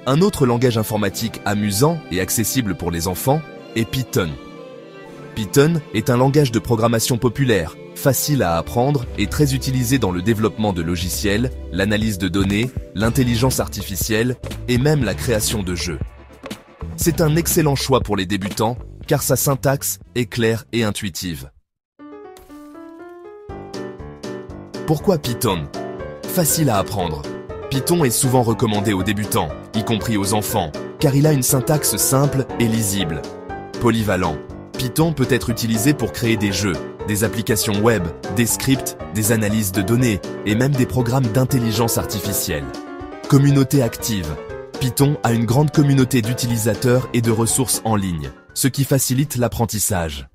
Un autre langage informatique amusant et accessible pour les enfants est Python. Python est un langage de programmation populaire, facile à apprendre et très utilisé dans le développement de logiciels, l'analyse de données, l'intelligence artificielle et même la création de jeux. C'est un excellent choix pour les débutants car sa syntaxe est claire et intuitive. Pourquoi Python? Facile à apprendre. Python est souvent recommandé aux débutants, y compris aux enfants, car il a une syntaxe simple et lisible. Polyvalent. Python peut être utilisé pour créer des jeux, des applications web, des scripts, des analyses de données et même des programmes d'intelligence artificielle. Communauté active. Python a une grande communauté d'utilisateurs et de ressources en ligne, ce qui facilite l'apprentissage.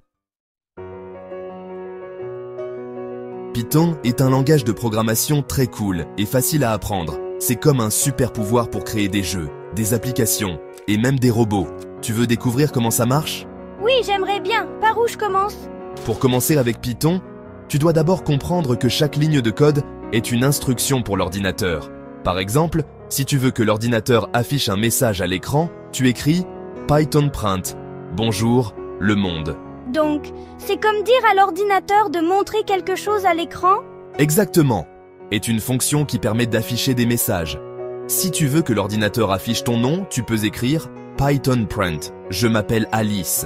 Python est un langage de programmation très cool et facile à apprendre. C'est comme un super pouvoir pour créer des jeux, des applications et même des robots. Tu veux découvrir comment ça marche? Oui, j'aimerais bien. Par où je commence? Pour commencer avec Python, tu dois d'abord comprendre que chaque ligne de code est une instruction pour l'ordinateur. Par exemple, si tu veux que l'ordinateur affiche un message à l'écran, tu écris Python print. Bonjour, le monde. Donc, c'est comme dire à l'ordinateur de montrer quelque chose à l'écran? Exactement. Est une fonction qui permet d'afficher des messages. Si tu veux que l'ordinateur affiche ton nom, tu peux écrire Python print. Je m'appelle Alice.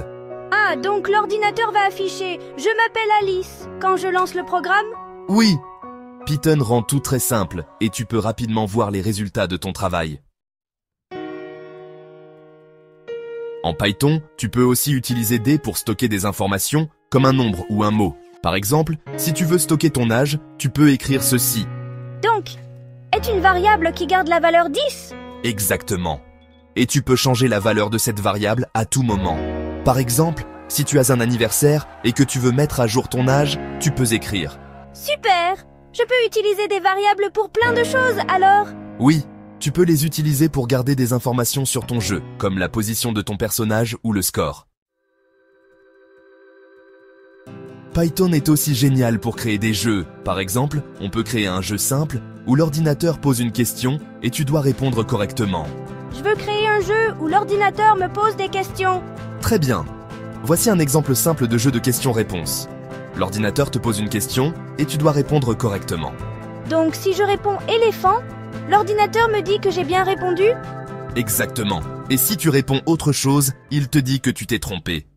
Ah, donc l'ordinateur va afficher « Je m'appelle Alice » quand je lance le programme? Oui. Python rend tout très simple et tu peux rapidement voir les résultats de ton travail. En Python, tu peux aussi utiliser D pour stocker des informations comme un nombre ou un mot. Par exemple, si tu veux stocker ton âge, tu peux écrire ceci. Donc, est une variable qui garde la valeur 10? Exactement. Et tu peux changer la valeur de cette variable à tout moment. Par exemple, si tu as un anniversaire et que tu veux mettre à jour ton âge, tu peux écrire. Super! Je peux utiliser des variables pour plein de choses, alors? Oui, tu peux les utiliser pour garder des informations sur ton jeu, comme la position de ton personnage ou le score. Python est aussi génial pour créer des jeux. Par exemple, on peut créer un jeu simple où l'ordinateur pose une question et tu dois répondre correctement. Je veux créer un jeu où l'ordinateur me pose des questions. Très bien. Voici un exemple simple de jeu de questions-réponses. L'ordinateur te pose une question et tu dois répondre correctement. Donc si je réponds éléphant, l'ordinateur me dit que j'ai bien répondu? Exactement. Et si tu réponds autre chose, il te dit que tu t'es trompé.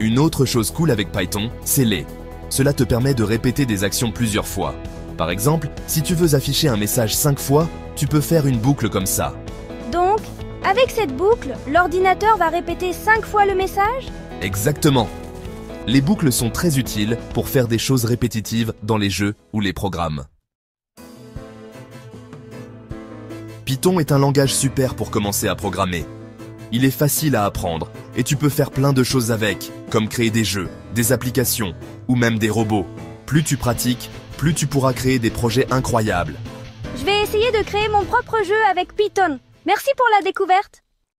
Une autre chose cool avec Python, c'est les. Cela te permet de répéter des actions plusieurs fois. Par exemple, si tu veux afficher un message 5 fois, tu peux faire une boucle comme ça. Donc, avec cette boucle, l'ordinateur va répéter 5 fois le message? Exactement. Les boucles sont très utiles pour faire des choses répétitives dans les jeux ou les programmes. Python est un langage super pour commencer à programmer. Il est facile à apprendre et tu peux faire plein de choses avec, comme créer des jeux, des applications ou même des robots. Plus tu pratiques, plus tu pourras créer des projets incroyables. Je vais essayer de créer mon propre jeu avec Python. Merci pour la découverte.